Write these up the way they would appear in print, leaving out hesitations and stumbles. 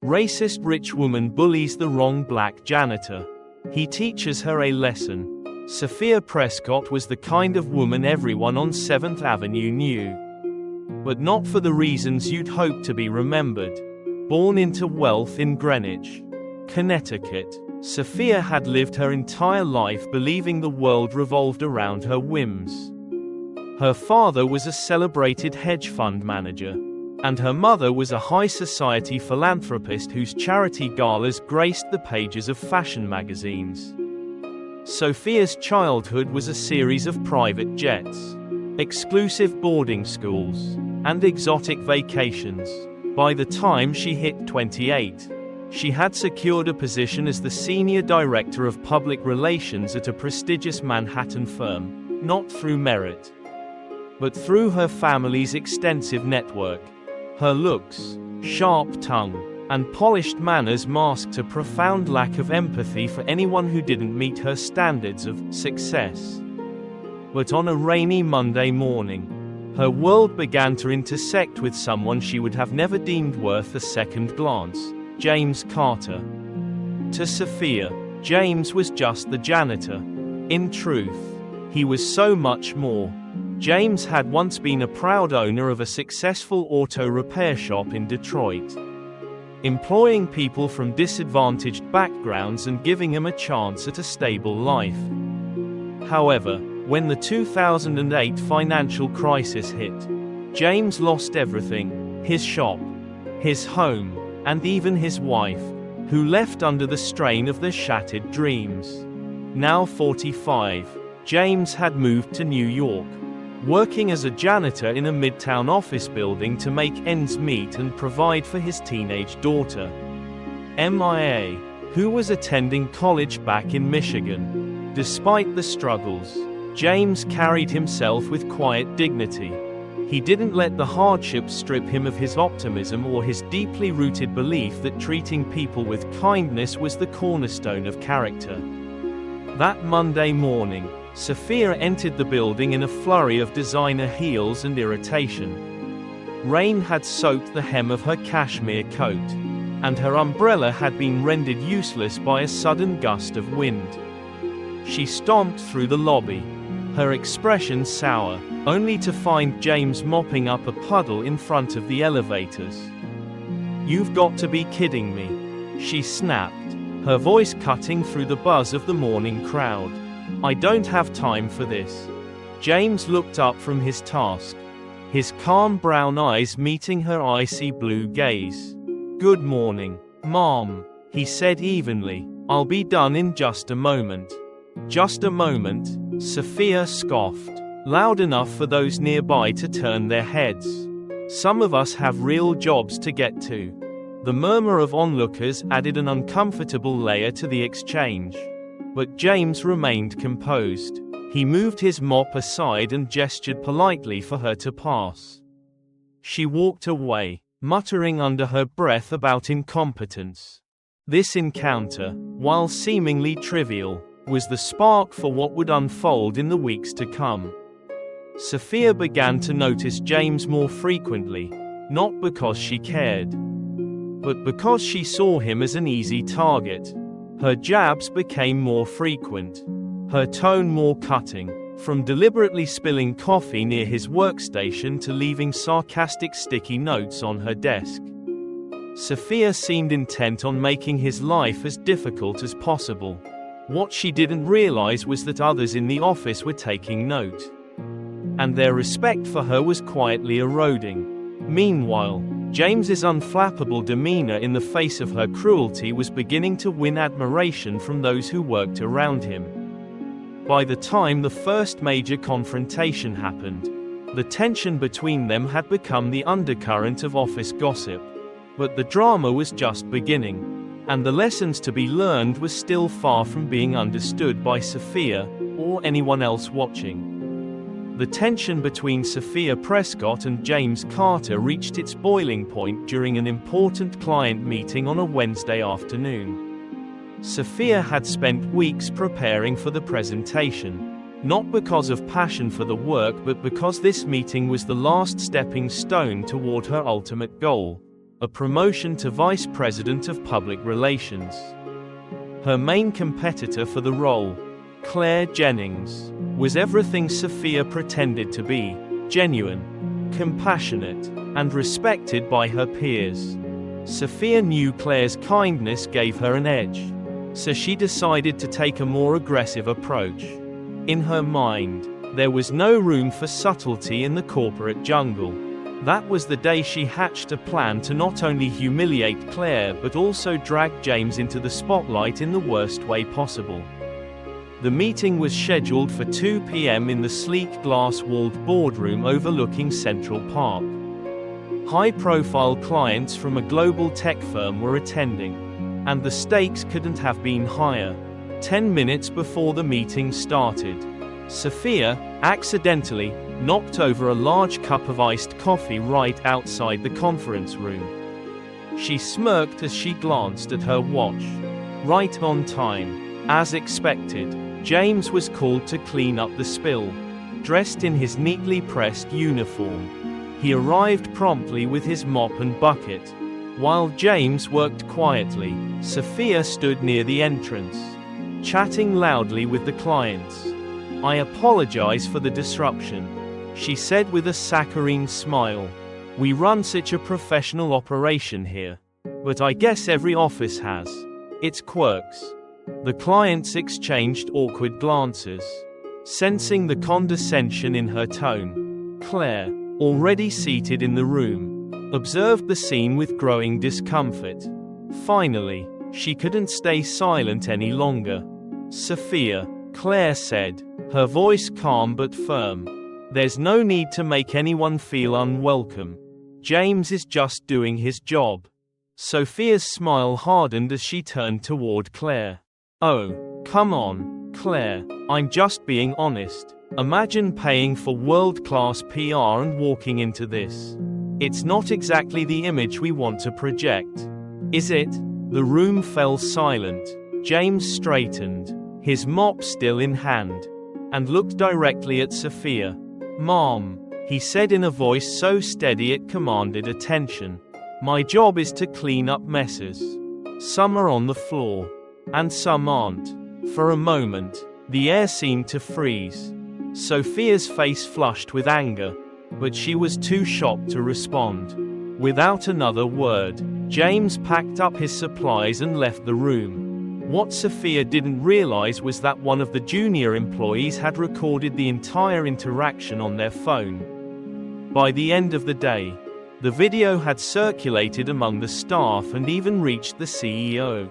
Racist rich woman bullies the wrong black janitor. He teaches her a lesson. Sophia Prescott was the kind of woman everyone on 7th Avenue knew. But not for the reasons you'd hope to be remembered. Born into wealth in Greenwich, Connecticut, Sophia had lived her entire life believing the world revolved around her whims. Her father was a celebrated hedge fund manager, and her mother was a high society philanthropist whose charity galas graced the pages of fashion magazines. Sophia's childhood was a series of private jets, exclusive boarding schools, and exotic vacations. By the time she hit 28, she had secured a position as the senior director of public relations at a prestigious Manhattan firm, not through merit, but through her family's extensive network. Her looks, sharp tongue, and polished manners masked a profound lack of empathy for anyone who didn't meet her standards of success. But on a rainy Monday morning, her world began to intersect with someone she would have never deemed worth a second glance: James Carter. To Sophia, James was just the janitor. In truth, he was so much more. James had once been a proud owner of a successful auto repair shop in Detroit, employing people from disadvantaged backgrounds and giving them a chance at a stable life. However, when the 2008 financial crisis hit, James lost everything: his shop, his home, and even his wife, who left under the strain of their shattered dreams. Now 45, James had moved to New York, working as a janitor in a midtown office building to make ends meet and provide for his teenage daughter, Mia, who was attending college back in Michigan. Despite the struggles, James carried himself with quiet dignity. He didn't let the hardships strip him of his optimism or his deeply rooted belief that treating people with kindness was the cornerstone of character. That Monday morning, Sophia entered the building in a flurry of designer heels and irritation. Rain had soaked the hem of her cashmere coat, and her umbrella had been rendered useless by a sudden gust of wind. She stomped through the lobby, her expression sour, only to find James mopping up a puddle in front of the elevators. "You've got to be kidding me," she snapped, her voice cutting through the buzz of the morning crowd. "I don't have time for this." James looked up from his task, his calm brown eyes meeting her icy blue gaze. "Good morning, Mom," he said evenly. "I'll be done in just a moment." "Just a moment?" Sophia scoffed, loud enough for those nearby to turn their heads. "Some of us have real jobs to get to." The murmur of onlookers added an uncomfortable layer to the exchange. But James remained composed. He moved his mop aside and gestured politely for her to pass. She walked away, muttering under her breath about incompetence. This encounter, while seemingly trivial, was the spark for what would unfold in the weeks to come. Sophia began to notice James more frequently, not because she cared, but because she saw him as an easy target. Her jabs became more frequent, her tone more cutting, from deliberately spilling coffee near his workstation to leaving sarcastic sticky notes on her desk. Sophia seemed intent on making his life as difficult as possible. What she didn't realize was that others in the office were taking note, and their respect for her was quietly eroding. Meanwhile, James's unflappable demeanor in the face of her cruelty was beginning to win admiration from those who worked around him. By the time the first major confrontation happened, the tension between them had become the undercurrent of office gossip. But the drama was just beginning, and the lessons to be learned were still far from being understood by Sophia, or anyone else watching. The tension between Sophia Prescott and James Carter reached its boiling point during an important client meeting on a Wednesday afternoon. Sophia had spent weeks preparing for the presentation, not because of passion for the work but because this meeting was the last stepping stone toward her ultimate goal: a promotion to Vice President of Public Relations. Her main competitor for the role, Claire Jennings, was everything Sophia pretended to be: genuine, compassionate, and respected by her peers. Sophia knew Claire's kindness gave her an edge, so she decided to take a more aggressive approach. In her mind, there was no room for subtlety in the corporate jungle. That was the day she hatched a plan to not only humiliate Claire but also drag James into the spotlight in the worst way possible. The meeting was scheduled for 2 p.m. in the sleek glass-walled boardroom overlooking Central Park. High-profile clients from a global tech firm were attending, and the stakes couldn't have been higher. 10 minutes before the meeting started, Sophia accidentally knocked over a large cup of iced coffee right outside the conference room. She smirked as she glanced at her watch. Right on time. As expected, James was called to clean up the spill, dressed in his neatly pressed uniform. He arrived promptly with his mop and bucket. While James worked quietly, Sophia stood near the entrance, chatting loudly with the clients. "I apologize for the disruption," she said with a saccharine smile. "We run such a professional operation here. But I guess every office has its quirks." The clients exchanged awkward glances, sensing the condescension in her tone. Claire, already seated in the room, observed the scene with growing discomfort. Finally, she couldn't stay silent any longer. "Sophia," Claire said, her voice calm but firm, "there's no need to make anyone feel unwelcome. James is just doing his job." Sophia's smile hardened as she turned toward Claire. "Oh, come on, Claire, I'm just being honest. Imagine paying for world-class PR and walking into this. It's not exactly the image we want to project, is it?" The room fell silent. James straightened, his mop still in hand, and looked directly at Sophia. "Mom," he said in a voice so steady it commanded attention, "my job is to clean up messes. Some are on the floor, and some aren't." For a moment, the air seemed to freeze. Sophia's face flushed with anger, but she was too shocked to respond. Without another word, James packed up his supplies and left the room. What Sophia didn't realize was that one of the junior employees had recorded the entire interaction on their phone. By the end of the day, the video had circulated among the staff and even reached the CEO.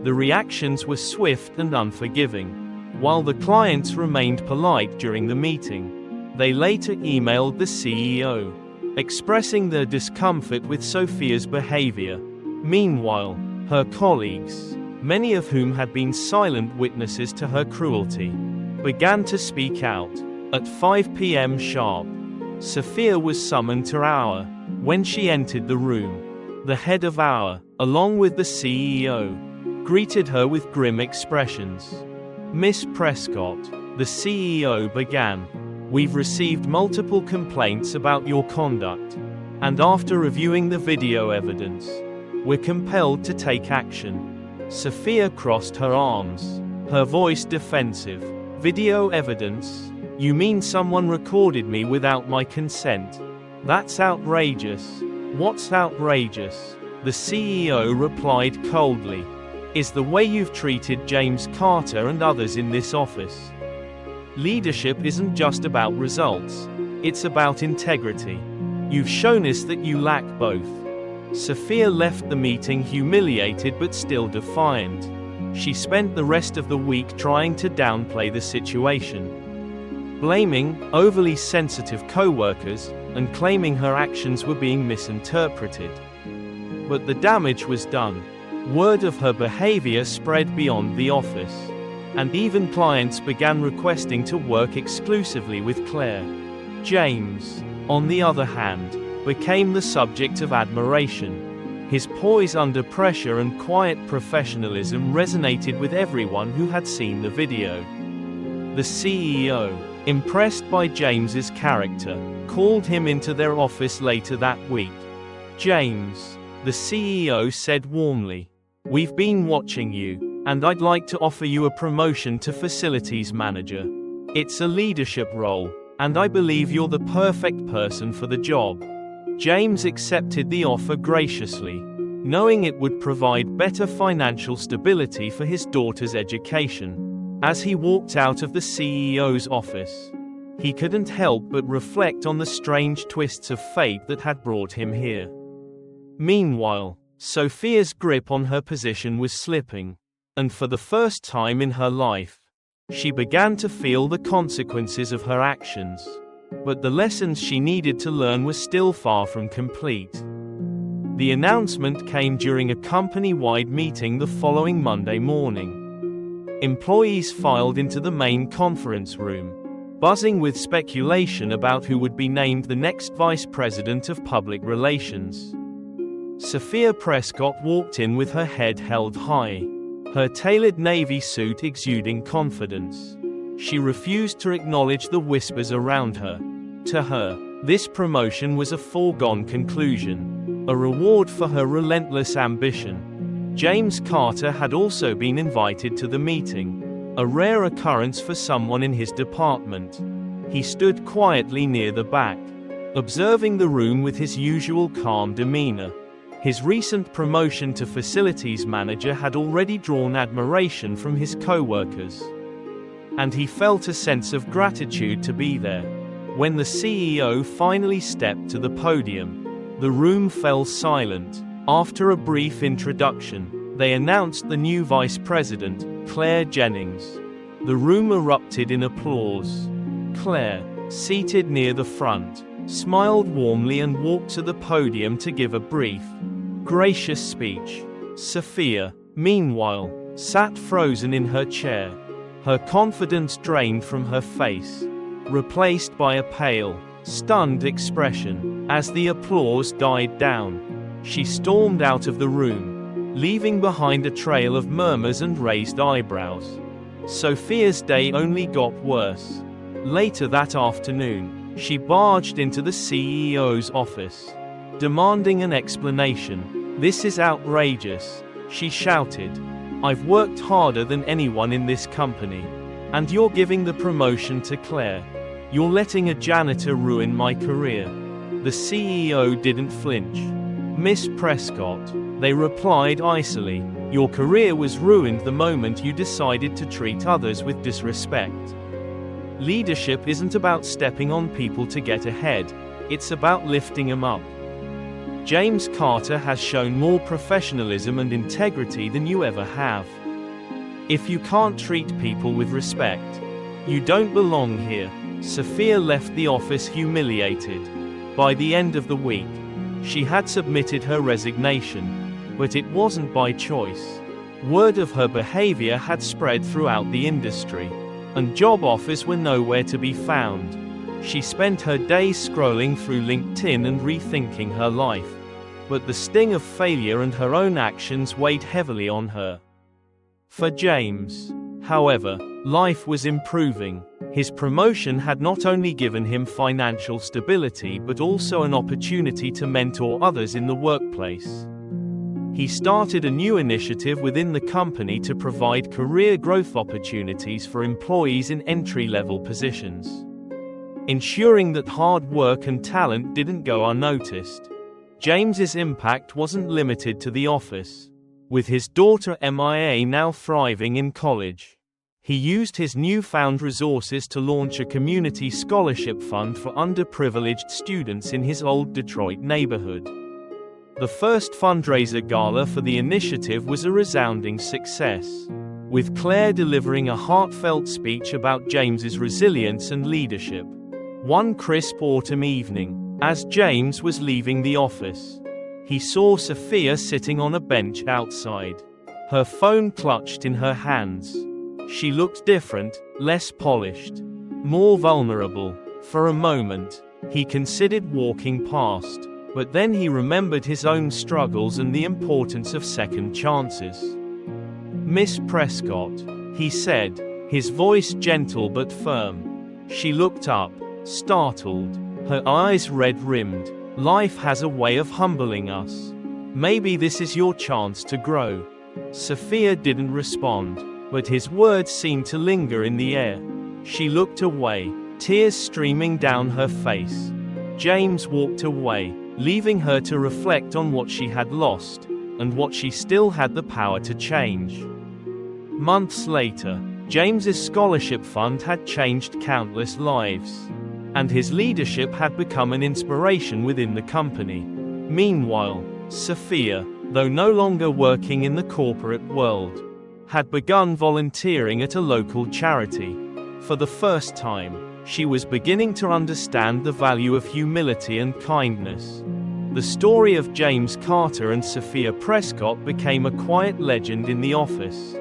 The reactions were swift and unforgiving. While the clients remained polite during the meeting, they later emailed the CEO, expressing their discomfort with Sophia's behavior. Meanwhile, her colleagues, many of whom had been silent witnesses to her cruelty, began to speak out. At 5 p.m. sharp, Sophia was summoned to Hour. When she entered the room, the head of Hour, along with the CEO, greeted her with grim expressions. "Miss Prescott," the CEO began, "we've received multiple complaints about your conduct, and after reviewing the video evidence, we're compelled to take action." Sophia crossed her arms, her voice defensive. "Video evidence? You mean someone recorded me without my consent? That's outrageous." "What's outrageous?" the CEO replied coldly, "is the way you've treated James Carter and others in this office. Leadership isn't just about results, it's about integrity. You've shown us that you lack both." Sophia left the meeting humiliated but still defiant. She spent the rest of the week trying to downplay the situation, blaming overly sensitive co-workers and claiming her actions were being misinterpreted. But the damage was done. Word of her behavior spread beyond the office, and even clients began requesting to work exclusively with Claire. James, on the other hand, became the subject of admiration. His poise under pressure and quiet professionalism resonated with everyone who had seen the video. The CEO, impressed by James's character, called him into their office later that week. "James, The CEO said warmly. "We've been watching you, and I'd like to offer you a promotion to facilities manager. It's a leadership role, and I believe you're the perfect person for the job." James accepted the offer graciously, knowing it would provide better financial stability for his daughter's education. As he walked out of the CEO's office, he couldn't help but reflect on the strange twists of fate that had brought him here. Meanwhile, Sophia's grip on her position was slipping, and for the first time in her life, she began to feel the consequences of her actions. But the lessons she needed to learn were still far from complete. The announcement came during a company-wide meeting the following Monday morning. Employees filed into the main conference room, buzzing with speculation about who would be named the next vice president of public relations. Sophia Prescott walked in with her head held high, her tailored navy suit exuding confidence. She refused to acknowledge the whispers around her. To her, this promotion was a foregone conclusion, a reward for her relentless ambition. James Carter had also been invited to the meeting, a rare occurrence for someone in his department. He stood quietly near the back, observing the room with his usual calm demeanor. His recent promotion to facilities manager had already drawn admiration from his co-workers, and he felt a sense of gratitude to be there. When the CEO finally stepped to the podium, the room fell silent. After a brief introduction, they announced the new vice president, Claire Jennings. The room erupted in applause. Claire, seated near the front, smiled warmly and walked to the podium to give a brief, gracious speech. Sophia, meanwhile, sat frozen in her chair, her confidence drained from her face, replaced by a pale, stunned expression. As the applause died down, she stormed out of the room, leaving behind a trail of murmurs and raised eyebrows. Sophia's day only got worse. Later that afternoon, she barged into the CEO's office, demanding an explanation. "This is outrageous," she shouted. "I've worked harder than anyone in this company, and you're giving the promotion to Claire. You're letting a janitor ruin my career." The CEO didn't flinch. "Miss Prescott," they replied icily, "your career was ruined the moment you decided to treat others with disrespect. Leadership isn't about stepping on people to get ahead, it's about lifting them up." James Carter has shown more professionalism and integrity than you ever have. If you can't treat people with respect, you don't belong here. Sophia left the office humiliated. By the end of the week, she had submitted her resignation, but it wasn't by choice. Word of her behavior had spread throughout the industry, and job offers were nowhere to be found. She spent her days scrolling through LinkedIn and rethinking her life, but the sting of failure and her own actions weighed heavily on her. For James, however, life was improving. His promotion had not only given him financial stability but also an opportunity to mentor others in the workplace. He started a new initiative within the company to provide career growth opportunities for employees in entry-level positions, ensuring that hard work and talent didn't go unnoticed. James's impact wasn't limited to the office. With his daughter Mia now thriving in college, he used his newfound resources to launch a community scholarship fund for underprivileged students in his old Detroit neighborhood. The first fundraiser gala for the initiative was a resounding success, with Claire delivering a heartfelt speech about James's resilience and leadership. One crisp autumn evening, as James was leaving the office, he saw Sophia sitting on a bench outside, her phone clutched in her hands. She looked different, less polished, more vulnerable. For a moment, he considered walking past, but then he remembered his own struggles and the importance of second chances. "Miss Prescott," he said, his voice gentle but firm. She looked up, startled, her eyes red-rimmed. "Life has a way of humbling us. Maybe this is your chance to grow." Sophia didn't respond, but his words seemed to linger in the air. She looked away, tears streaming down her face. James walked away, leaving her to reflect on what she had lost, and what she still had the power to change. Months later, James's scholarship fund had changed countless lives, and his leadership had become an inspiration within the company. Meanwhile, Sophia, though no longer working in the corporate world, had begun volunteering at a local charity. For the first time, she was beginning to understand the value of humility and kindness. The story of James Carter and Sophia Prescott became a quiet legend in the office.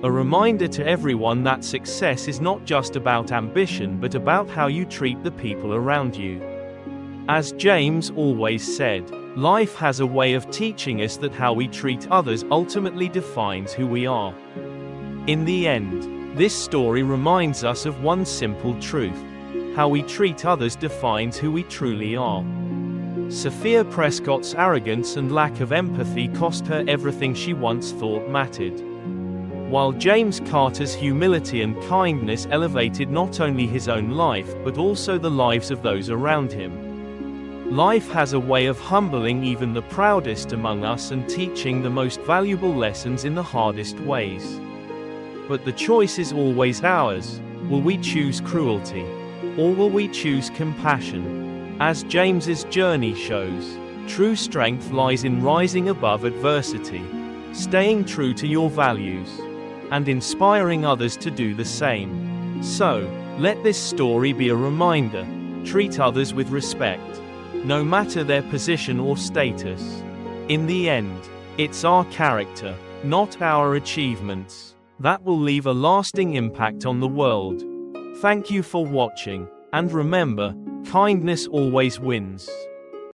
A reminder to everyone that success is not just about ambition but about how you treat the people around you. As James always said, life has a way of teaching us that how we treat others ultimately defines who we are. In the end, this story reminds us of one simple truth: how we treat others defines who we truly are. Sophia Prescott's arrogance and lack of empathy cost her everything she once thought mattered, while James Carter's humility and kindness elevated not only his own life but also the lives of those around him. Life has a way of humbling even the proudest among us and teaching the most valuable lessons in the hardest ways. But the choice is always ours. Will we choose cruelty? Or will we choose compassion? As James's journey shows, true strength lies in rising above adversity, staying true to your values, and inspiring others to do the same. So, let this story be a reminder: treat others with respect, no matter their position or status. In the end, it's our character, not our achievements, that will leave a lasting impact on the world. Thank you for watching, and remember, kindness always wins.